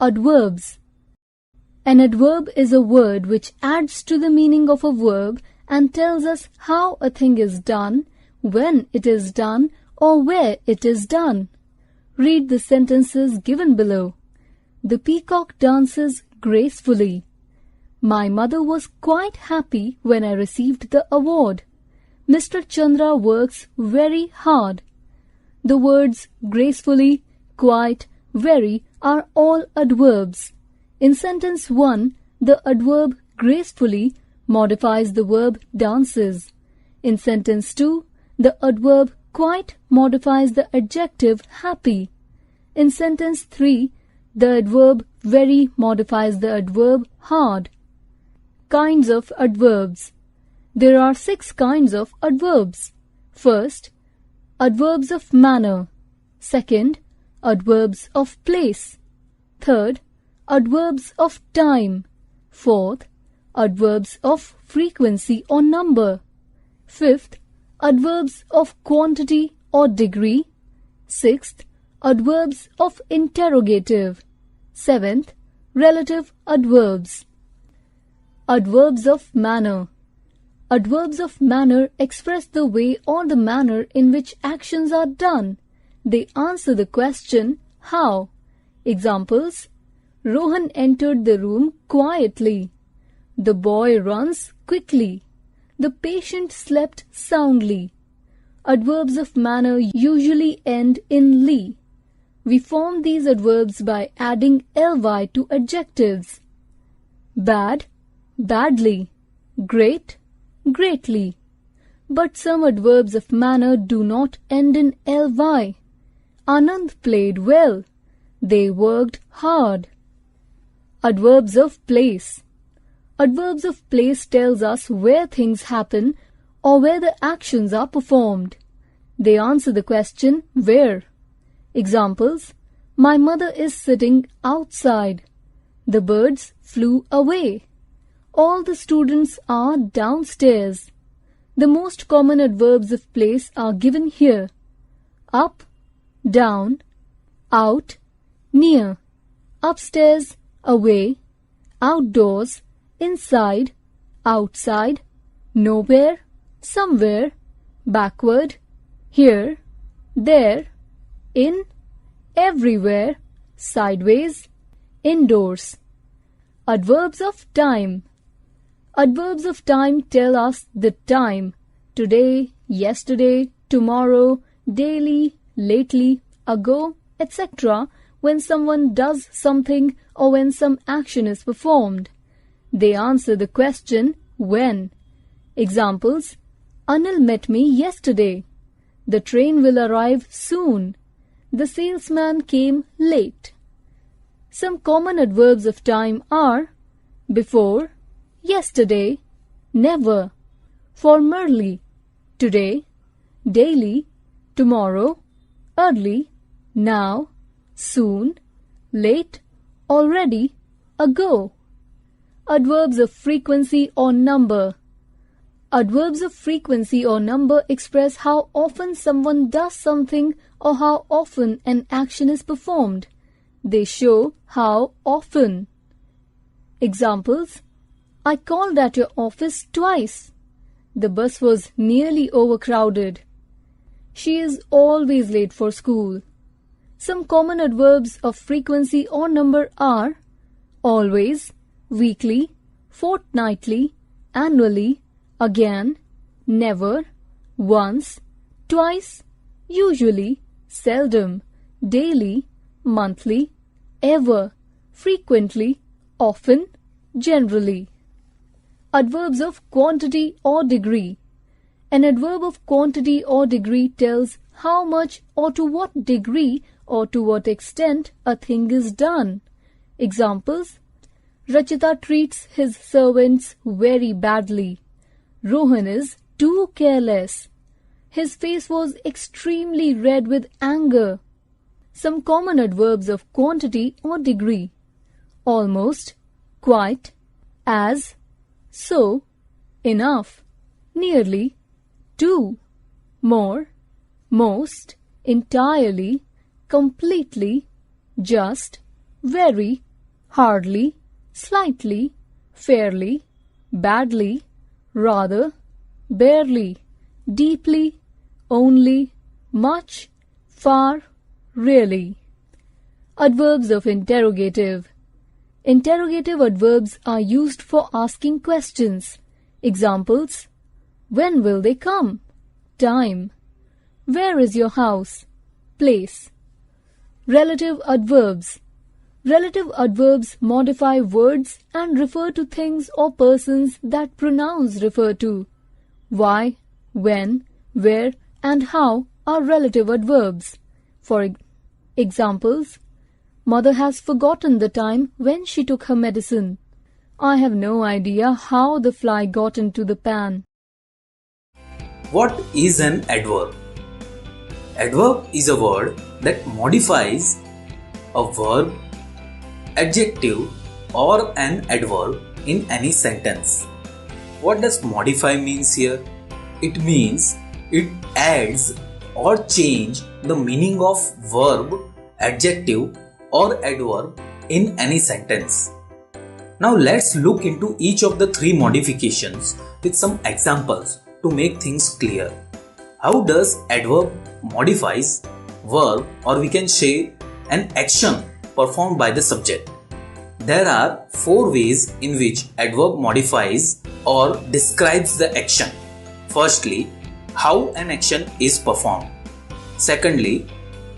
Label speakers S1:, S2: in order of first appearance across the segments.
S1: Adverbs. An adverb is a word which adds to the meaning of a verb and tells us how a thing is done, when it is done, or where it is done. Read the sentences given below. The peacock dances gracefully. My mother was quite happy when I received the award. Mr. Chandra works very hard. The words gracefully, quite, very are all adverbs. In sentence 1, the adverb gracefully modifies the verb dances. In sentence 2, the adverb quite modifies the adjective happy. In sentence 3, the adverb very modifies the adverb hard. Kinds of adverbs. There are 6 kinds of adverbs. First, adverbs of manner. Second, adverbs of place. Third, adverbs of time. Fourth, adverbs of frequency or number. Fifth, adverbs of quantity or degree. Sixth, adverbs of interrogative. Seventh, relative adverbs. Adverbs of manner. Adverbs of manner express the way or the manner in which actions are done. They answer the question, how? Examples: Rohan entered the room quietly. The boy runs quickly. The patient slept soundly. Adverbs of manner usually end in "ly." We form these adverbs by adding ly to adjectives. Bad, badly. Great, greatly. But some adverbs of manner do not end in ly. Anand played well. They worked hard. Adverbs of place. Adverbs of place tells us where things happen or where the actions are performed. They answer the question where. Examples: My mother is sitting outside. The birds flew away. All the students are downstairs. The most common adverbs of place are given here: up, down, out, near, upstairs, away, outdoors, inside, outside, nowhere, somewhere, backward, here, there, in, everywhere, sideways, indoors. Adverbs of time. Adverbs of time tell us the time: today, yesterday, tomorrow, daily, lately, ago, etc. when someone does something or when some action is performed. They answer the question when. Examples: Anil met me yesterday. The train will arrive soon. The salesman came late. Some common adverbs of time are before, yesterday, never, formerly, today, daily, tomorrow, early, now, soon, late, already, ago. Adverbs of frequency or number. Adverbs of frequency or number express how often someone does something or how often an action is performed. They show how often. Examples: I called at your office twice. The bus was nearly overcrowded. She is always late for school. Some common adverbs of frequency or number are always, weekly, fortnightly, annually, again, never, once, twice, usually, seldom, daily, monthly, ever, frequently, often, generally. Adverbs of quantity or degree. An adverb of quantity or degree tells how much or to what degree or to what extent a thing is done. Examples: Rachita treats his servants very badly. Rohan is too careless. His face was extremely red with anger. Some common adverbs of quantity or degree: almost, quite, as, so, enough, nearly, too, more, most, entirely, completely, just, very, hardly, slightly, fairly, badly, rather, barely, deeply, only, much, far, really. Adverbs of interrogative. Interrogative adverbs are used for asking questions. Examples: when will they come? Time. Where is your house? Place. Relative adverbs. Relative adverbs modify words and refer to things or persons that pronouns refer to. Why, when, where, and how are relative adverbs. For examples: Mother has forgotten the time when she took her medicine. I have no idea how the fly got into the pan.
S2: What is an adverb? Adverb is a word that modifies a verb, adjective, or an adverb in any sentence. What does modify means here? It means it adds or change the meaning of verb, adjective, or adverb in any sentence. Now let's look into each of the three modifications with some examples to make things clear. How does adverb modifies verb, or we can say an action performed by the subject? There are four ways in which adverb modifies or describes the action. Firstly, how an action is performed. Secondly,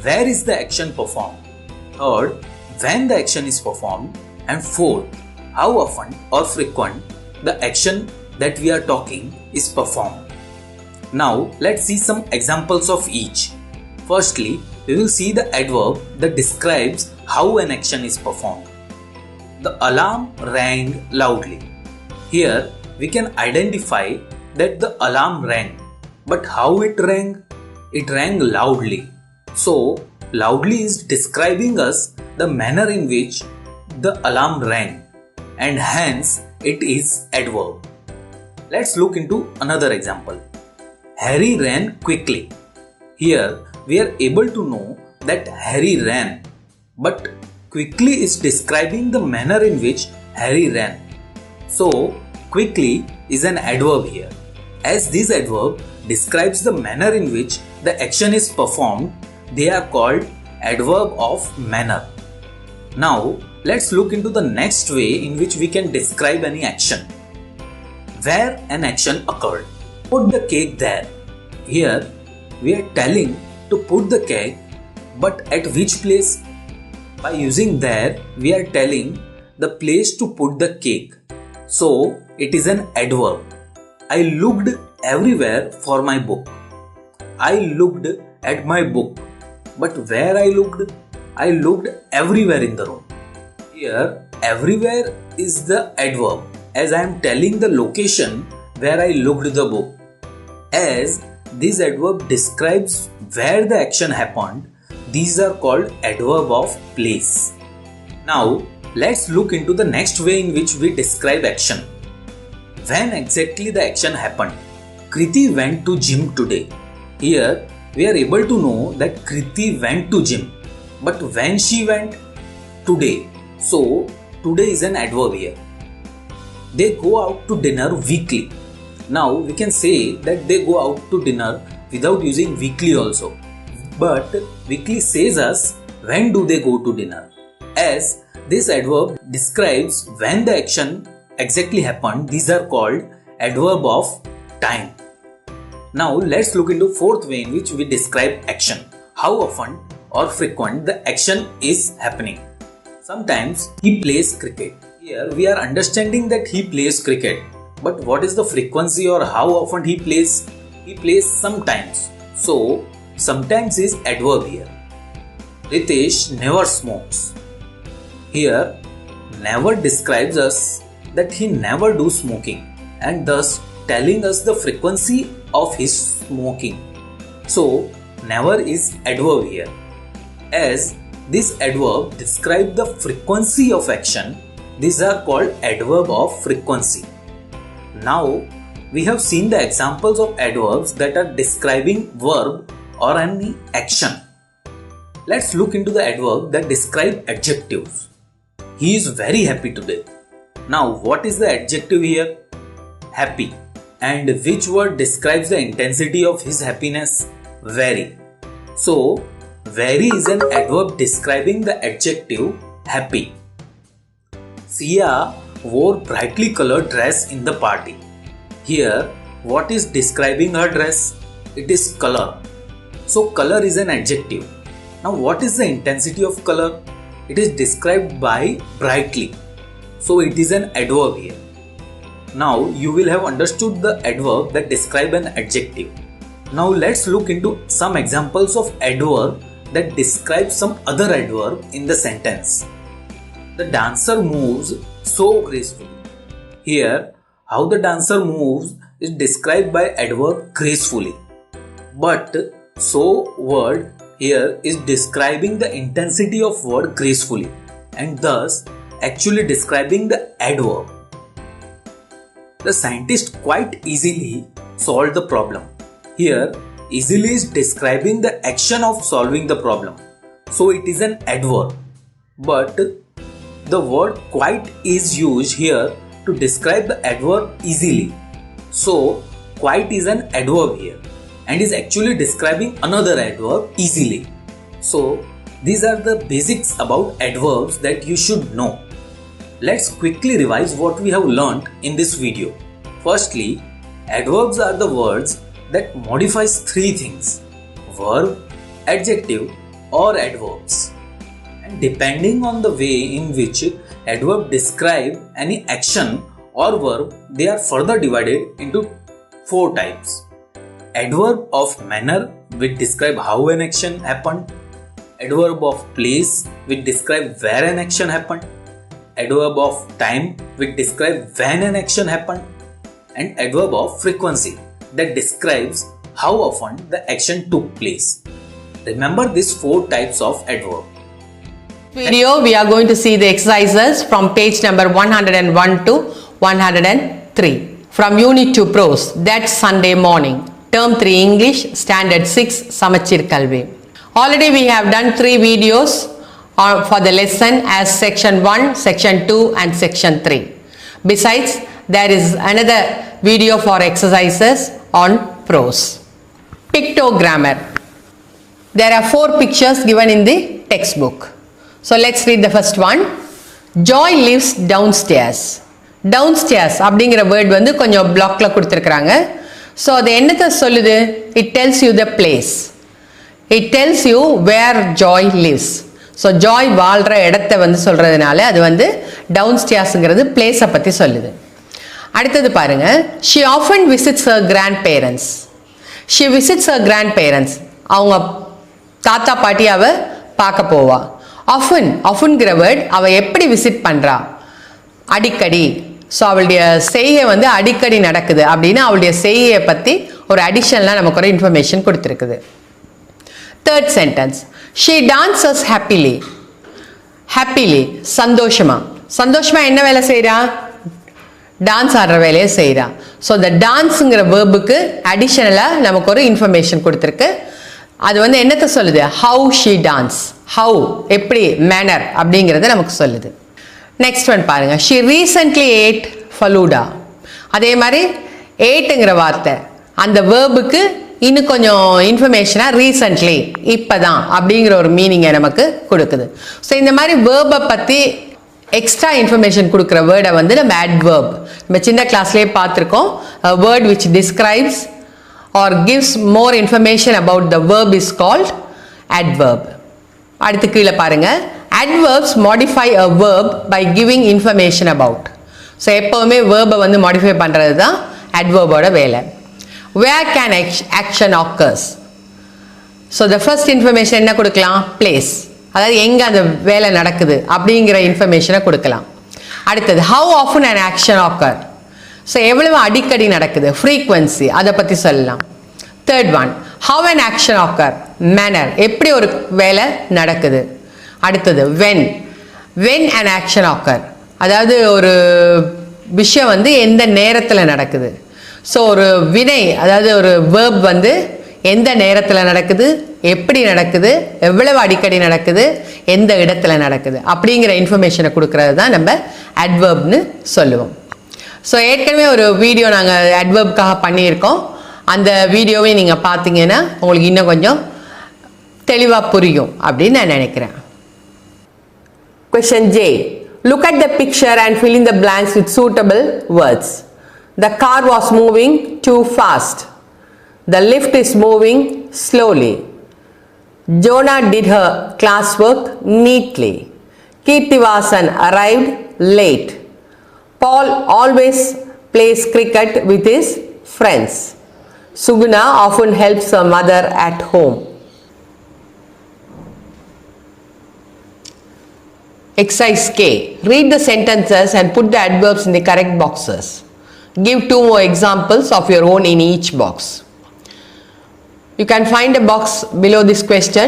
S2: where is the action performed. Third, when the action is performed. And fourth, how often or frequent the action that we are talking is performed. Now let's see some examples of each. Firstly, we will see the adverb that describes how an action is performed. The alarm rang loudly. Here we can identify that the alarm rang. But how it rang? It rang loudly. So loudly is describing us the manner in which the alarm rang, and hence it is adverb. Let's look into another example. Harry ran quickly. Here we are able to know that Harry ran, but quickly is describing the manner in which Harry ran. So quickly is an adverb here. As this adverb describes the manner in which the action is performed, they are called adverb of manner. Now let's look into the next way in which we can describe any action. Where an action occurred. Put the cake there. Here we are telling to put the cake, but at which place? By using there, we are telling the place to put the cake. So it is an adverb. I looked everywhere for my book. I looked at my book. But where I looked? I looked everywhere in the room. Here, everywhere is the adverb, as I am telling the location where I looked the book. As this adverb describes where the action happened, these are called adverb of place. Now, let's look into the next way in which we describe action. When exactly the action happened. Kriti went to gym today. Here, we are able to know that Kriti went to gym. But when she went? Today. So, today is an adverb here. They go out to dinner weekly. Now, we can say that they go out to dinner without using weekly also. But weekly says us when do they go to dinner. As this adverb describes when the action exactly happened, these are called adverb of time. Now let's look into fourth way in which we describe action. How often or frequent the action is happening. Sometimes he plays cricket. Here we are understanding that he plays cricket. But what is the frequency or how often he plays? He plays sometimes. So sometimes is adverb here. Ritesh never smokes. Here never describes us that he never do smoking, and thus telling us the frequency of his smoking. So never is adverb here. As this adverb describes the frequency of action, these are called adverb of frequency. Now we have seen the examples of adverbs that are describing verb or any action. Let's look into the adverb that describe adjectives. he is very happy today. Now what is the adjective here? Happy. And which word describes the intensity of his happiness? Very. So very is an adverb describing the adjective happy. Sia wore brightly colored dress in the party. Here, what is describing her dress? It is color. So color is an adjective. Now what is the intensity of color? It is described by brightly. So it is an adverb here. Now you will have understood the adverb that describe an adjective. Now let's look into some examples of adverb that describe some other adverb in the sentence. The dancer moves so gracefully. Here, how the dancer moves is described by adverb gracefully. But so word here is describing the intensity of word gracefully and thus actually describing the adverb. The scientist quite easily solved the problem. Here, easily is describing the action of solving the problem. So it is an adverb. But the word quite is used here to describe the adverb easily. So quite is an adverb here and is actually describing another adverb easily. So these are the basics about adverbs that you should know. Let's quickly revise what we have learnt in this video. Firstly, adverbs are the words that modifies three things: verb, adjective or adverbs. And depending on the way in which adverb describe any action or verb, they are further divided into four types. Adverb of manner, which describe how an action happened. Adverb of place, which describe where an action happened. Adverb of time, which describe when an action happened. And adverb of frequency, that describes how often the action took place. Remember these four types of adverb.
S3: Video we are going to see the exercises from page number 101 to 103 from unit 2 prose, that's Sunday morning, term 3 English, standard 6 Samachir Kalvi. Already we have done 3 videos for the lesson as section 1, section 2 and section 3. Besides, there is another video for exercises on prose. Pictogrammar. There are 4 pictures given in the textbook. So let's read the first one. Joy lives downstairs. Downstairs அப்படிங்கிற word வந்து கொஞ்சம் blockல கொடுத்திருக்காங்க. So அது என்னத்தை சொல்லுது? It tells you the place. It tells you where Joy lives. So Joy வாழ்ற இடத்தை வந்து சொல்றதுனால அது வந்து downstairsங்கிறது place பத்தி சொல்லுது. அடுத்தது பாருங்க. She often visits her grandparents. She visits her grandparents. அவங்க தாத்தா பாட்டி அவ பார்க்க போவா. oftenங்கிற வேர்ட் அவ எப்படி விசிட் பண்றா? அடிக்கடி. ஸோ அவளுடைய செய்கை வந்து அடிக்கடி நடக்குது அப்படின்னா அவளுடைய செய்கையை பற்றி ஒரு அடிஷனலாக நமக்கு ஒரு இன்ஃபர்மேஷன் கொடுத்துருக்குது. Third sentence. She dances happily. Happily சந்தோஷமா. சந்தோஷமா என்ன வேலை செய்கிறா? டான்ஸ் ஆடுற வேலையை செய்கிறா. ஸோ இந்த டான்ஸுங்கிற வேர்புக்கு அடிஷனலாக நமக்கு ஒரு இன்ஃபர்மேஷன் கொடுத்துருக்கு. அது வந்து என்னத்தை சொல்லுது? How she dance. ஹவு எப்படி, மேனர் அப்படிங்கிறத நமக்கு சொல்லுது. நெக்ஸ்ட் ஒன் பாருங்க. She recently ate falooda. அதே மாதிரி ஏட்டுங்கிற வார்த்தை அந்த வேர்புக்கு இன்னும் கொஞ்சம் இன்ஃபர்மேஷனாக ரீசன்ட்லி இப்போதான் அப்படிங்கிற ஒரு மீனிங்கை நமக்கு கொடுக்குது. ஸோ இந்த மாதிரி வேர்பை பற்றி எக்ஸ்ட்ரா இன்ஃபர்மேஷன் கொடுக்குற வேர்டை வந்து நம்ம adverb, நம்ம சின்ன கிளாஸ்லேயே பார்த்துருக்கோம். Word which describes or gives more information about the verb is called adverb. அடுத்து கீழே பாருங்க. Adverbs modify a verb by giving information about. So எப்போவுமே வேர்பை வந்து மாடிஃபை பண்ணுறது தான் adverb-ஓட வேலை. Where can action occurs? So the first information என்ன கொடுக்கலாம்? Place. அதாவது எங்கே அந்த வேலை நடக்குது அப்படிங்கிற இன்ஃபர்மேஷனை கொடுக்கலாம். அடுத்தது how often an action occur. So எவ்வளவு அடிக்கடி நடக்குது? ஃப்ரீக்வன்சி, அதை பற்றி சொல்லலாம். Third one, how an action occur. Manner, எப்படி ஒரு வேலை நடக்குது. அடுத்தது வென் அன் ஆக்ஷன் ஆக்கர், அதாவது ஒரு விஷயம் வந்து எந்த நேரத்தில் நடக்குது. ஸோ ஒரு வினை, அதாவது ஒரு வேர்ப் வந்து எந்த நேரத்தில் நடக்குது, எப்படி நடக்குது, எவ்வளவு அடிக்கடி நடக்குது, எந்த இடத்துல நடக்குது அப்படிங்கிற இன்ஃபர்மேஷனை கொடுக்கறது தான் நம்ம அட்வர்ப்னு சொல்லுவோம். ஸோ ஏற்கனவே ஒரு வீடியோ நாங்கள் அட்வர்ப்காக பண்ணியிருக்கோம். அந்த வீடியோவை நீங்கள் பார்த்தீங்கன்னா உங்களுக்கு இன்னும் கொஞ்சம் தெளிவாக புரியும் அப்படின்னு நான் நினைக்கிறேன். Question J. Look at the picture and fill in the blanks with suitable words. The car was moving too fast. The lift is moving slowly. Jonah did her classwork neatly. Kirtivasan arrived late. Paul always plays cricket with his friends. Suguna often helps her mother at home. Exercise K. Read the sentences and put the adverbs in the correct boxes. Give 2 more examples of your own in each box. You can find a box below this question.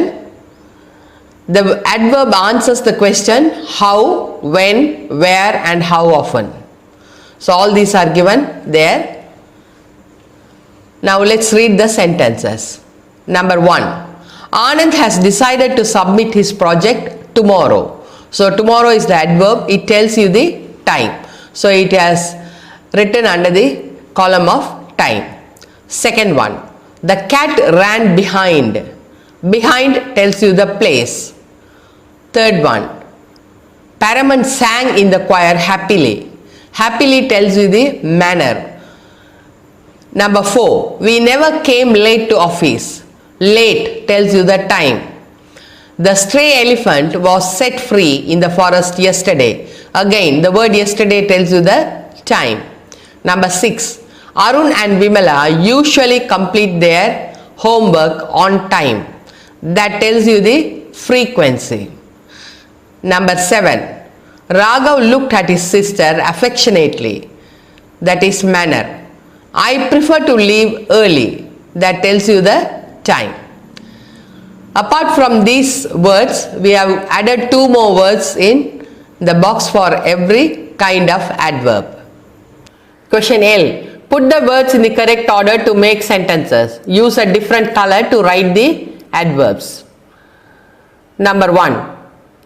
S3: The adverb answers the question how, when, where and how often. So all these are given there. Now let's read the sentences. Number 1. Anand has decided to submit his project tomorrow. So tomorrow is the adverb. It tells you the time. So it has written under the column of time. Second one. The cat ran behind. Behind tells you the place. Third one. Paraman sang in the choir happily. Happily tells you the manner. Number 4. We never came late to office. Late tells you the time. The stray elephant was set free in the forest yesterday. Again, the word yesterday tells you the time. Number 6. Arun and Vimala usually complete their homework on time. That tells you the frequency. Number 7. Raghav looked at his sister affectionately. That is manner. I prefer to leave early. That tells you the time. Apart from these words, we have added 2 more words in the box for every kind of adverb. Question L. Put the words in the correct order to make sentences. Use a different color to write the adverbs. Number 1.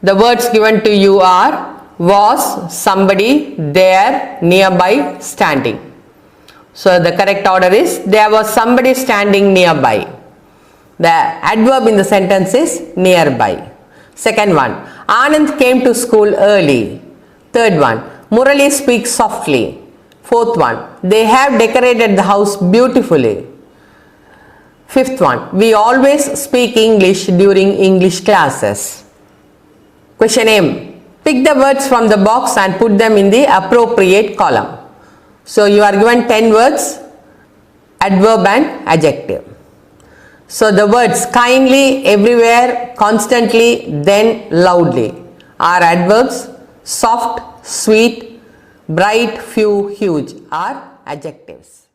S3: The words given to you are was, somebody, there, nearby, standing. So the correct order is there was somebody standing nearby. The adverb in the sentence is nearby. Second one. Anand came to school early. Third one. Murali speaks softly. Fourth one. They have decorated the house beautifully. Fifth one. We always speak English during English classes. Question M. Pick the words from the box and put them in the appropriate column. So you are given 10 words, adverb and adjective. So the words kindly, everywhere, constantly, then, loudly are adverbs. Soft, sweet, bright, few, huge are adjectives.